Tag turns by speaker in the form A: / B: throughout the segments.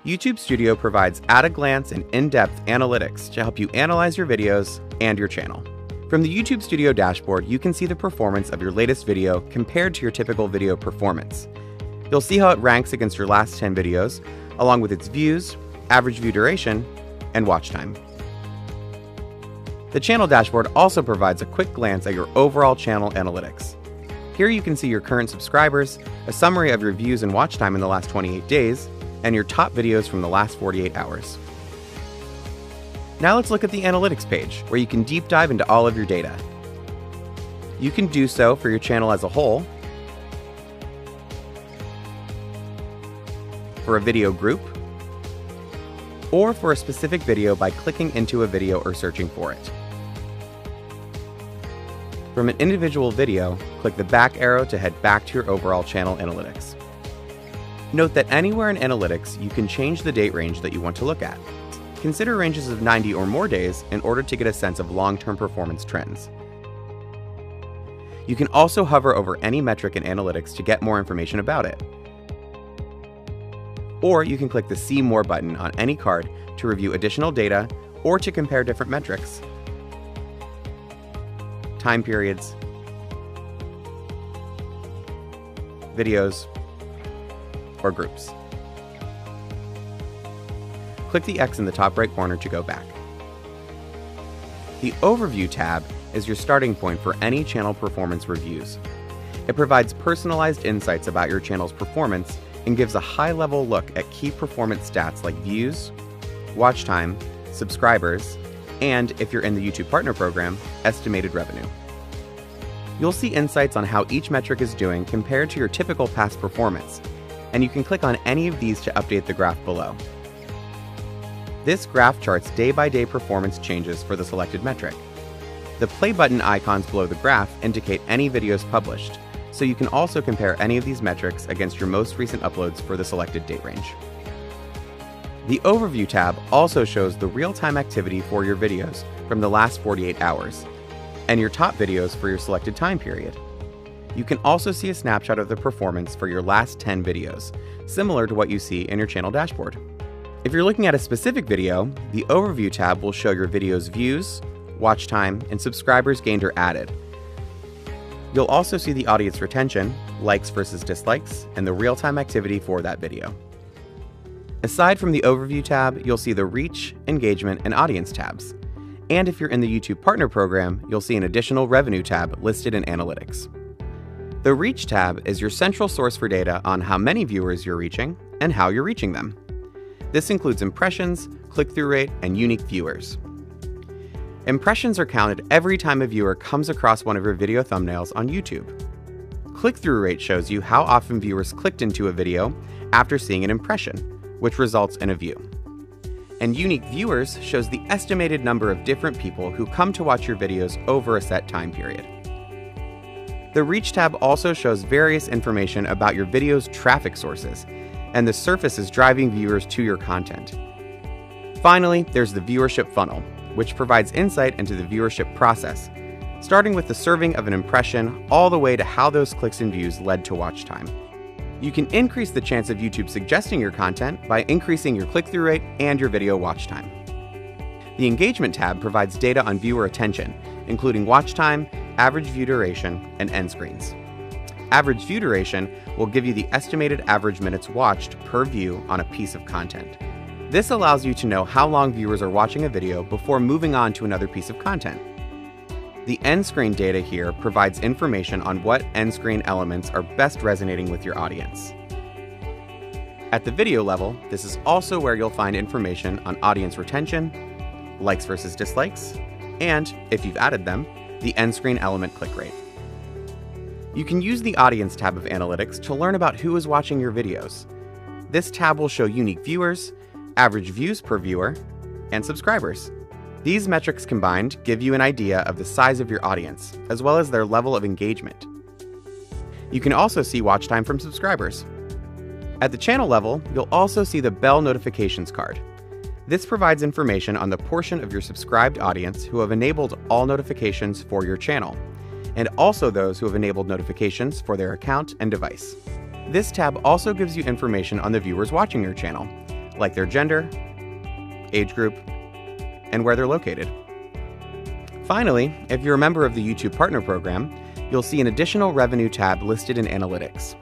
A: YouTube Studio provides at-a-glance and in-depth analytics to help you analyze your videos and your channel. From the YouTube Studio dashboard, you can see the performance of your latest video compared to your typical video performance. You'll see how it ranks against your last 10 videos, along with its views, average view duration, and watch time. The channel dashboard also provides a quick glance at your overall channel analytics. Here you can see your current subscribers, a summary of your views and watch time in the last 28 days, and your top videos from the last 48 hours. Now let's look at the analytics page, where you can deep dive into all of your data. You can do so for your channel as a whole, for a video group, or for a specific video by clicking into a video or searching for it. From an individual video, click the back arrow to head back to your overall channel analytics. Note that anywhere in analytics, you can change the date range that you want to look at. Consider ranges of 90 or more days in order to get a sense of long-term performance trends. You can also hover over any metric in analytics to get more information about it. Or you can click the See More button on any card to review additional data or to compare different metrics, time periods, videos, or groups. Click the X in the top right corner to go back. The Overview tab is your starting point for any channel performance reviews. It provides personalized insights about your channel's performance and gives a high-level look at key performance stats like views, watch time, subscribers, and, if you're in the YouTube Partner Program, estimated revenue. You'll see insights on how each metric is doing compared to your typical past performance, and you can click on any of these to update the graph below. This graph charts day-by-day performance changes for the selected metric. The play button icons below the graph indicate any videos published, so you can also compare any of these metrics against your most recent uploads for the selected date range. The Overview tab also shows the real-time activity for your videos from the last 48 hours, and your top videos for your selected time period. You can also see a snapshot of the performance for your last 10 videos, similar to what you see in your channel dashboard. If you're looking at a specific video, the Overview tab will show your video's views, watch time, and subscribers gained or added. You'll also see the audience retention, likes versus dislikes, and the real-time activity for that video. Aside from the Overview tab, you'll see the Reach, Engagement, and Audience tabs. And if you're in the YouTube Partner Program, you'll see an additional Revenue tab listed in Analytics. The Reach tab is your central source for data on how many viewers you're reaching and how you're reaching them. This includes impressions, click-through rate, and unique viewers. Impressions are counted every time a viewer comes across one of your video thumbnails on YouTube. Click-through rate shows you how often viewers clicked into a video after seeing an impression, which results in a view. And unique viewers shows the estimated number of different people who come to watch your videos over a set time period. The Reach tab also shows various information about your video's traffic sources and the surfaces driving viewers to your content. Finally, there's the Viewership Funnel, which provides insight into the viewership process, starting with the serving of an impression all the way to how those clicks and views led to watch time. You can increase the chance of YouTube suggesting your content by increasing your click-through rate and your video watch time. The Engagement tab provides data on viewer attention, including watch time, average view duration, and end screens. Average view duration will give you the estimated average minutes watched per view on a piece of content. This allows you to know how long viewers are watching a video before moving on to another piece of content. The end screen data here provides information on what end screen elements are best resonating with your audience. At the video level, this is also where you'll find information on audience retention, likes versus dislikes, and, if you've added them, the end screen element click rate. You can use the Audience tab of Analytics to learn about who is watching your videos. This tab will show unique viewers, average views per viewer, and subscribers. These metrics combined give you an idea of the size of your audience, as well as their level of engagement. You can also see watch time from subscribers. At the channel level, you'll also see the Bell Notifications card. This provides information on the portion of your subscribed audience who have enabled all notifications for your channel, and also those who have enabled notifications for their account and device. This tab also gives you information on the viewers watching your channel, like their gender, age group, and where they're located. Finally, if you're a member of the YouTube Partner Program, you'll see an additional revenue tab listed in Analytics.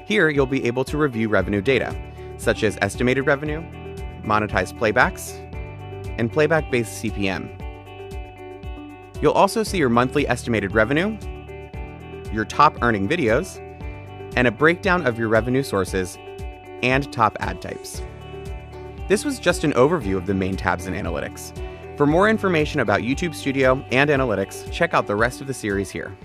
A: Here, you'll be able to review revenue data, such as estimated revenue, monetized playbacks, and playback-based CPM. You'll also see your monthly estimated revenue, your top earning videos, and a breakdown of your revenue sources and top ad types. This was just an overview of the main tabs in Analytics. For more information about YouTube Studio and Analytics, check out the rest of the series here.